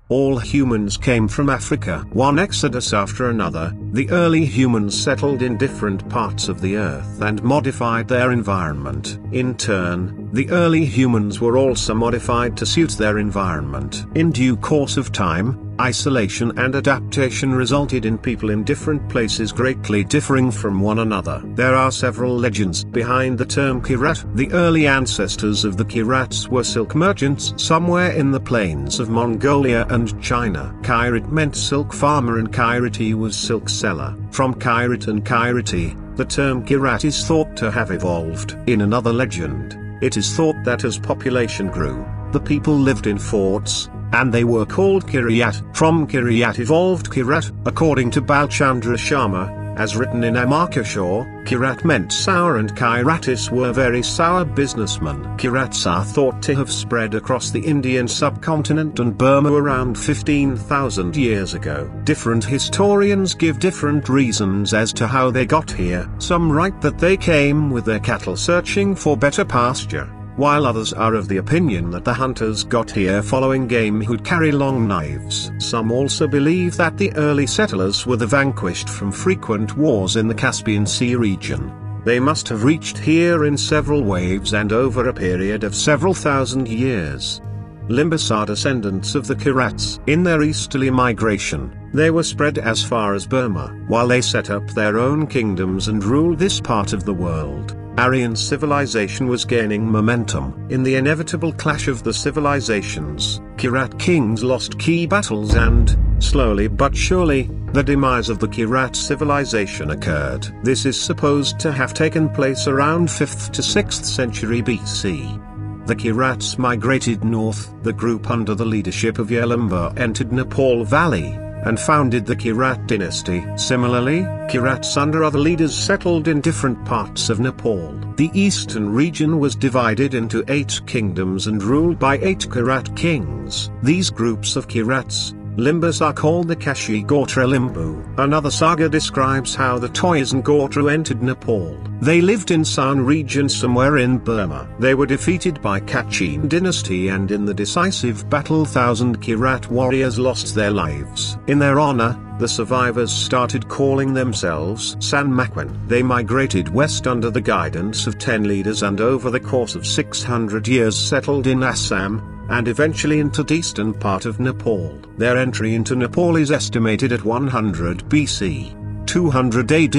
All humans came from Africa. One exodus after another, the early humans settled in different parts of the earth and modified their environment. In turn, the early humans were also modified to suit their environment. In due course of time, isolation and adaptation resulted in people in different places greatly differing from one another. There are several legends behind the term Kirat. The early ancestors of the Kirats were silk merchants somewhere in the plains of Mongolia and China. Kirat meant silk farmer and Kirati was silk seller. From Kirat and Kirati, the term Kirat is thought to have evolved. In another legend, it is thought that as population grew, the people lived in forts, and they were called Kiryat. From Kiryat evolved Kirat. According to Balchandra Sharma, as written in Amarkashaw, Kirat meant sour and Kiratis were very sour businessmen. Kirats are thought to have spread across the Indian subcontinent and Burma around 15,000 years ago. Different historians give different reasons as to how they got here. Some write that they came with their cattle searching for better pasture, while others are of the opinion that the hunters got here following game who'd carry long knives. Some also believe that the early settlers were the vanquished from frequent wars in the Caspian Sea region. They must have reached here in several waves and over a period of several thousand years. Limbus are descendants of the Kirats. In their easterly migration, they were spread as far as Burma, while they set up their own kingdoms and ruled this part of the world. Aryan civilization was gaining momentum. In the inevitable clash of the civilizations, Kirat kings lost key battles and, slowly but surely, the demise of the Kirat civilization occurred. This is supposed to have taken place around 5th to 6th century BC. The Kirats migrated north. The group under the leadership of Yelumba entered Nepal Valley, and founded the Kirat dynasty. Similarly, Kirats under other leaders settled in different parts of Nepal. The eastern region was divided into 8 kingdoms and ruled by 8 Kirat kings. These groups of Kirats, Limbus, are called the Kashi Gotra Limbu. Another saga describes how the Toisan Gotru entered Nepal. They lived in San region somewhere in Burma. They were defeated by Kachin dynasty, and in the decisive battle 1,000 Kirat warriors lost their lives. In their honor, the survivors started calling themselves San Makwan. They migrated west under the guidance of 10 leaders and over the course of 600 years settled in Assam, and eventually into the eastern part of Nepal. Their entry into Nepal is estimated at 100 BC. 200 AD.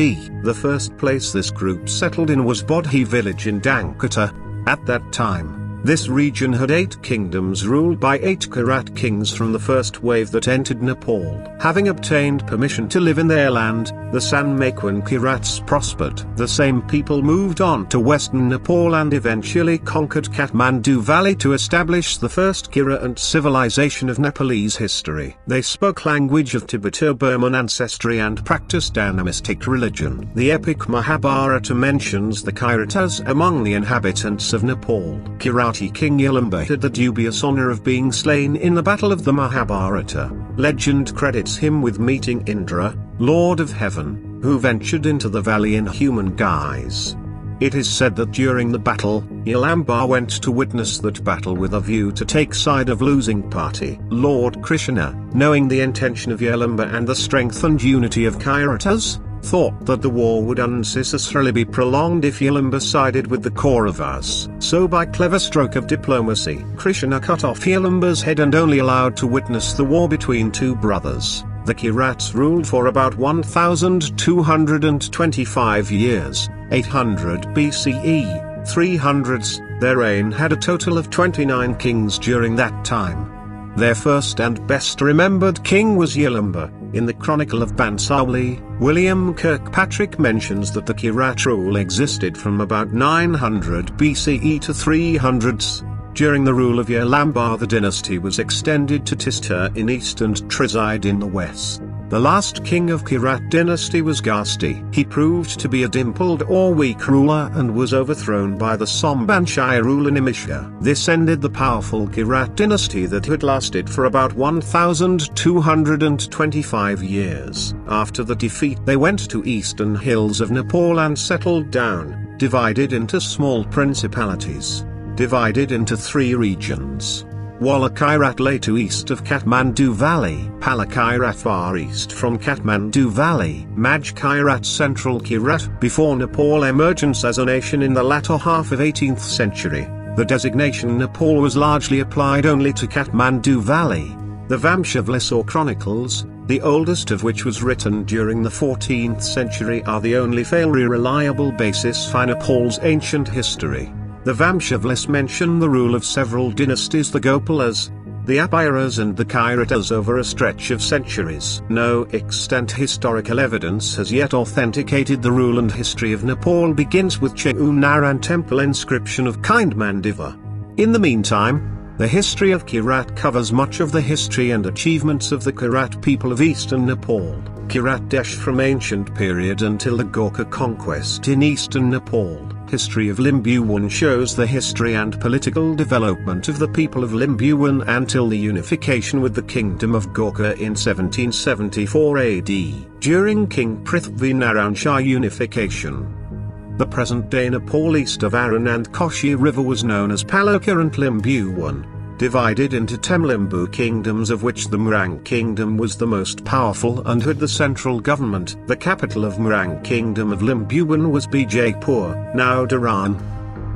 The first place this group settled in was Bodhi village in Dankata. At that time, this region had 8 kingdoms ruled by 8 Kirat kings from the first wave that entered Nepal. Having obtained permission to live in their land, the San Makwan Kirats prospered. The same people moved on to western Nepal and eventually conquered Kathmandu Valley to establish the first Kirat civilization of Nepalese history. They spoke language of Tibeto-Burman ancestry and practiced animistic religion. The epic Mahabharata mentions the Kiratas among the inhabitants of Nepal. Kirati King Yelumba had the dubious honor of being slain in the Battle of the Mahabharata. Legend credits him with meeting Indra, Lord of Heaven, who ventured into the valley in human guise. It is said that during the battle, Yelumba went to witness that battle with a view to take side of losing party. Lord Krishna, knowing the intention of Yelumba and the strength and unity of Kiratas, thought that the war would unnecessarily be prolonged if Yelumba sided with the Kauravas. So by clever stroke of diplomacy, Krishna cut off Yelumba's head and only allowed to witness the war between 2 brothers. The Kirats ruled for about 1,225 years, 800 BCE, 300s. Their reign had a total of 29 kings during that time. Their first and best remembered king was Yelumba. In the Chronicle of Bansawli, William Kirkpatrick mentions that the Kirat rule existed from about 900 BCE to 300s. During the rule of Yelumba, the dynasty was extended to Tista in east and Trizide in the west. The last king of Kirat dynasty was Gasti. He proved to be a dimpled or weak ruler and was overthrown by the Sombanshai ruler Nimishka. This ended the powerful Kirat dynasty that had lasted for about 1,225 years. After the defeat, they went to eastern hills of Nepal and settled down, divided into small principalities, divided into 3 regions. Kirat lay to east of Kathmandu Valley, Kirat far east from Kathmandu Valley, Kirat central Kirat. Before Nepal emergence as a nation in the latter half of 18th century, the designation Nepal was largely applied only to Kathmandu Valley. The Vamp of Lessor Chronicles, the oldest of which was written during the 14th century, are the only fairly reliable basis for Nepal's ancient history. The Vamp of Less mention the rule of several dynasties, the Gopalas, the Apiras and the Kirats, over a stretch of centuries. No extant historical evidence has yet authenticated the rule, and history of Nepal begins with Cheunaran temple inscription of Kindmandiva. In the meantime, the history of Kirat covers much of the history and achievements of the Kirat people of eastern Nepal. Kirat from ancient period until the Gorkha conquest in eastern Nepal. History of Limbuwan shows the history and political development of the people of Limbuwan until the unification with the kingdom of Gorkha in 1774 AD. During King Prithvinarayan Shah unification, the present-day Nepal east of Aran and Koshi River was known as Palokar and Limbuwan, divided into 10 Limbu kingdoms, of which the Murang kingdom was the most powerful and had the central government. The capital of Murang kingdom of Limbuwan was Bijaypur, now Dharan.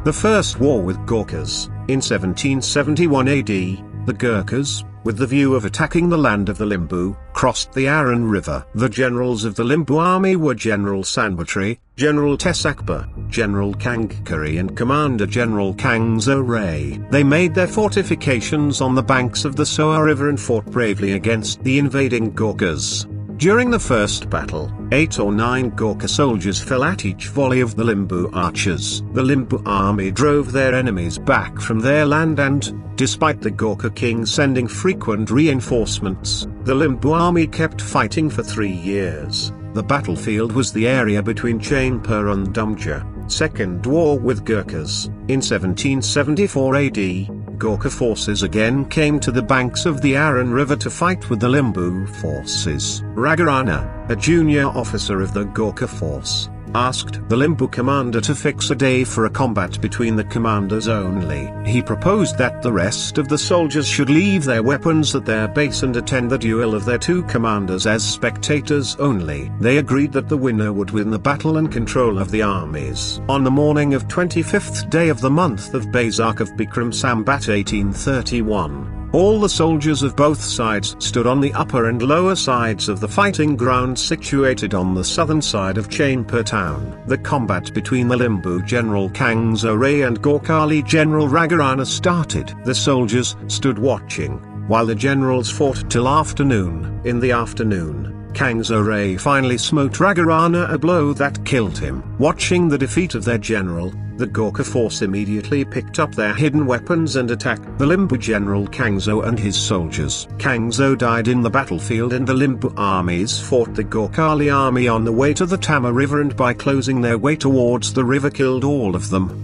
The first war with Gorkhas, in 1771 AD, the Gurkhas, with the view of attacking the land of the Limbu, crossed the Aran River. The generals of the Limbu army were General Sanbatri, General Tesakba, General Kangkari and Commander General Kangzo Ray. They made their fortifications on the banks of the Soa River and fought bravely against the invading Gorkhas. During the first battle, 8 or 9 Gorkha soldiers fell at each volley of the Limbu archers. The Limbu army drove their enemies back from their land and, despite the Gorkha king sending frequent reinforcements, the Limbu army kept fighting for 3 years. The battlefield was the area between Chainpur and Dumja. Second war with Gurkhas. In 1774 AD, Gorkha forces again came to the banks of the Aran River to fight with the Limbu forces. Raghurana, a junior officer of the Gorkha force, asked the Limbu commander to fix a day for a combat between the commanders only. He proposed that the rest of the soldiers should leave their weapons at their base and attend the duel of their 2 commanders as spectators only. They agreed that the winner would win the battle and control of the armies. On the morning of 25th day of the month of Baisakh of Bikram Sambat 1831, all the soldiers of both sides stood on the upper and lower sides of the fighting ground situated on the southern side of Chainpur town. The combat between the Limbu General Kangzo Ray and Gorkhali General Raghurana started. The soldiers stood watching, while the generals fought till afternoon. In the afternoon, Kangzo Ray finally smote Raghurana a blow that killed him. Watching the defeat of their general, the Gorkha force immediately picked up their hidden weapons and attacked the Limbu General Kangzo and his soldiers. Kangzo died in the battlefield and the Limbu armies fought the Gorkhali army on the way to the Tama River, and by closing their way towards the river killed all of them.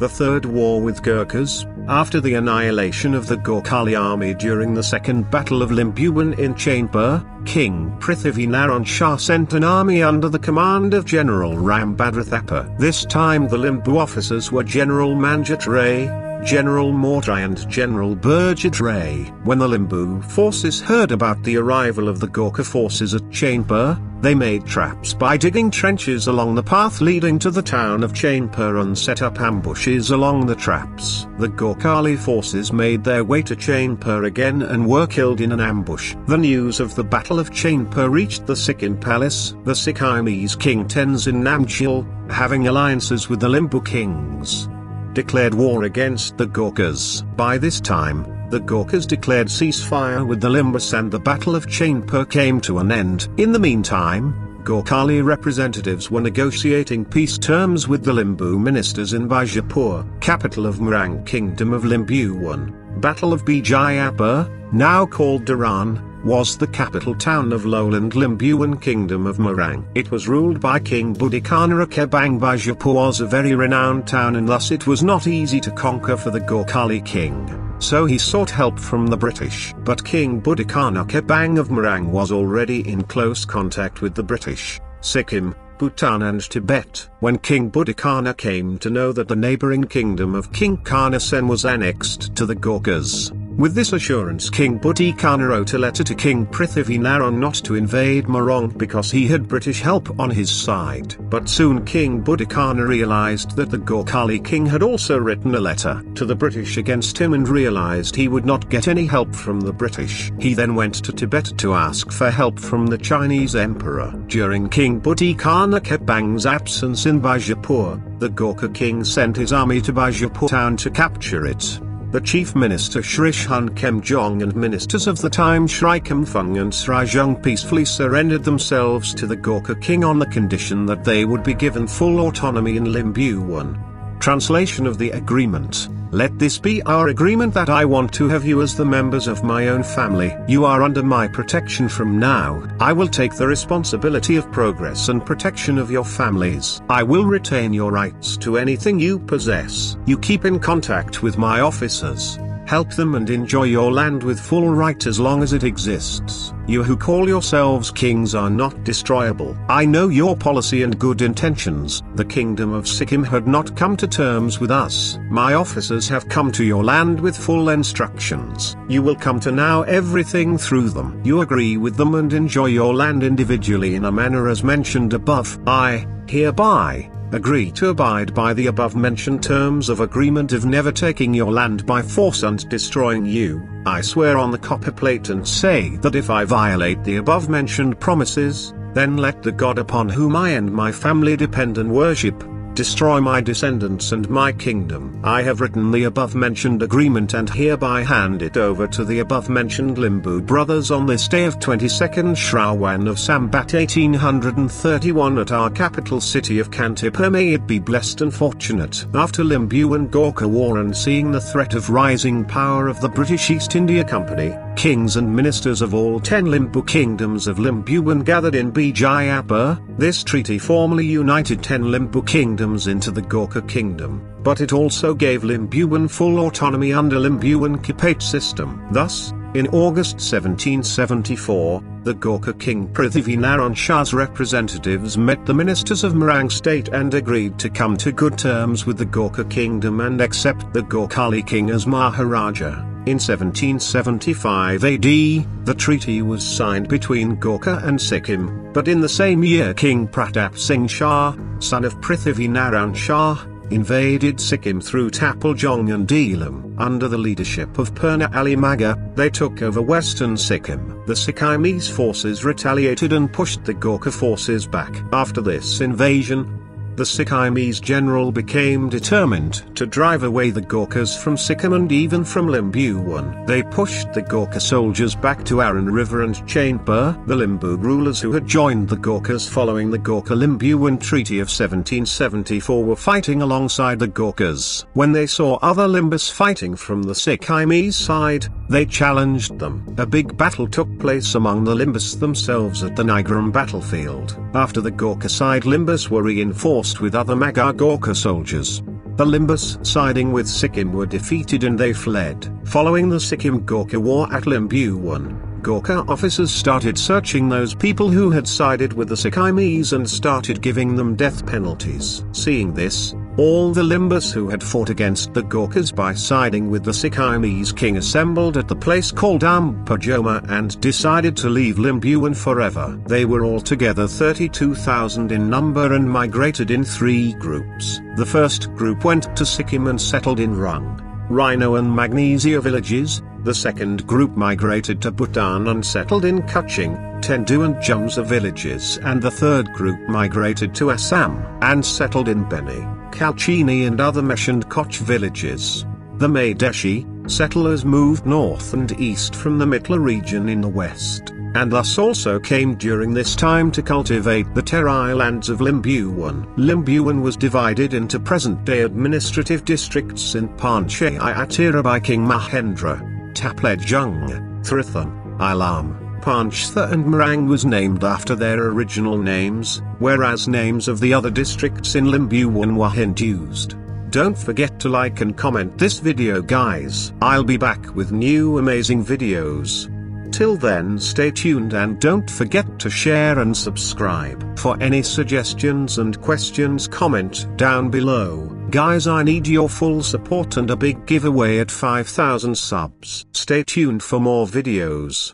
The third war with Gurkhas, after the annihilation of the Gorkhali army during the Second Battle of Limbuwan in Chainpur, King Prithvinarayan Shah sent an army under the command of General Rambhadra Thapa. This time the Limbu officers were General Manjit Ray, General Mortrai and General Burjit Ray. When the Limbu forces heard about the arrival of the Gorkha forces at Chainpur, they made traps by digging trenches along the path leading to the town of Chainpur and set up ambushes along the traps. The Gorkhali forces made their way to Chainpur again and were killed in an ambush. The news of the Battle of Chainpur reached the Sikkim palace. The Sikkimese king Tenzin Namgyal, having alliances with the Limbu kings, declared war against the Gorkhas. By this time, the Gorkhas declared ceasefire with the Limbus and the Battle of Chainpur came to an end. In the meantime, Gorkhali representatives were negotiating peace terms with the Limbu ministers in Bijapur, capital of Murang Kingdom of Limbuwan. Battle of Bijayapur, now called Dharan, was the capital town of lowland Limbuwan Kingdom of Murang. It was ruled by King Budikana Kebang. Bijapur was a very renowned town and thus it was not easy to conquer for the Gorkhali king. So he sought help from the British. But King Budikana Kebang of Murang was already in close contact with the British, Sikkim, Bhutan and Tibet. When King Budikana came to know that the neighboring kingdom of King Karnasen was annexed to the Gorkhas, With this assurance, King Bhutan wrote a letter to King Prithivinaran not to invade Morong because he had British help on his side. But soon King Bhutan realized that the Gorkhali king had also written a letter to the British against him and realized he would not get any help from the British. He then went to Tibet to ask for help from the Chinese emperor. During King Bhutan Kepang's absence in Bajapur, the Gorkha king sent his army to Bajapur town to capture it. The chief minister Shri Hun Kemjong and ministers of the time Shri Kemfung and Srajung peacefully surrendered themselves to the Gorkha king on the condition that they would be given full autonomy in Limbuwan. Translation of the agreement. Let this be our agreement that I want to have you as the members of my own family. You are under my protection from now. I will take the responsibility of progress and protection of your families. I will retain your rights to anything you possess. You keep in contact with my officers. Help them and enjoy your land with full right as long as it exists. You who call yourselves kings are not destroyable. I know your policy and good intentions. The kingdom of Sikkim had not come to terms with us. My officers have come to your land with full instructions. You will come to know everything through them. You agree with them and enjoy your land individually in a manner as mentioned above. I, hereby, agree to abide by the above-mentioned terms of agreement of never taking your land by force and destroying you. I swear on the copper plate and say that if I violate the above-mentioned promises, then let the God upon whom I and my family depend and worship, destroy my descendants and my kingdom. I have written the above-mentioned agreement and hereby hand it over to the above-mentioned Limbu brothers on this day of 22nd Shrawan of Sambat 1831 at our capital city of Kantipur. May it be blessed and fortunate. After Limbuwan Gorkha War and seeing the threat of rising power of the British East India Company, kings and ministers of all 10 Limbu kingdoms of Limbuwan gathered in Bijayapur. This treaty formally united 10 Limbu kingdoms into the Gorkha kingdom, but it also gave Limbuwan full autonomy under Limbuwan Kipate system. Thus, in August 1774, the Gorkha king Prithivinaran Shah's representatives met the ministers of Morang state and agreed to come to good terms with the Gorkha kingdom and accept the Gorkhali king as Maharaja. In 1775 AD, the treaty was signed between Gorkha and Sikkim, but in the same year King Pratap Singh Shah, son of Prithivinaran Shah, invaded Sikkim through Tapaljong and Elam. Under the leadership of Purna Ali Maga, they took over western Sikkim. The Sikkimese forces retaliated and pushed the Gorkha forces back. After this invasion, the Sikkimese general became determined to drive away the Gorkhas from Sikkim and even from Limbuwan. They pushed the Gorkha soldiers back to Aran River and Chainpur. The Limbu rulers who had joined the Gorkhas following the Gorkha-Limbuwan Treaty of 1774 were fighting alongside the Gorkhas. When they saw other Limbus fighting from the Sikkimese side, they challenged them. A big battle took place among the Limbus themselves at the Nigram battlefield. After the Gorkha side Limbus were reinforced with other Magar Gorkha soldiers, the Limbus siding with Sikkim were defeated and they fled. Following the Sikkim-Gorkha war at Limbuwan, Gorkha officers started searching those people who had sided with the Sikkimese and started giving them death penalties. Seeing this, all the Limbus who had fought against the Gorkhas by siding with the Sikkimese king assembled at the place called Ampajoma and decided to leave Limbuwan forever. They were altogether 32,000 in number and migrated in 3 groups. The first group went to Sikkim and settled in Rung, Rhino and Magnesia villages. The second group migrated to Bhutan and settled in Kuching, Tendu and Jumsa villages, and the third group migrated to Assam and settled in Beni, Kalchini and other Mesh and Koch villages. The Madeshi settlers moved north and east from the Mitla region in the west, and thus also came during this time to cultivate the Terai lands of Limbuwan. Limbuwan was divided into present-day administrative districts in Panchayat Atira by King Mahendra. Taplejung, Thritham, Ilam, Panchtha and Morang was named after their original names, whereas names of the other districts in Limbuwan were Hindused. Don't forget to like and comment this video guys. I'll be back with new amazing videos. Till then, stay tuned and don't forget to share and subscribe. For any suggestions and questions, comment down below. Guys, I need your full support and a big giveaway at 5,000 subs. Stay tuned for more videos.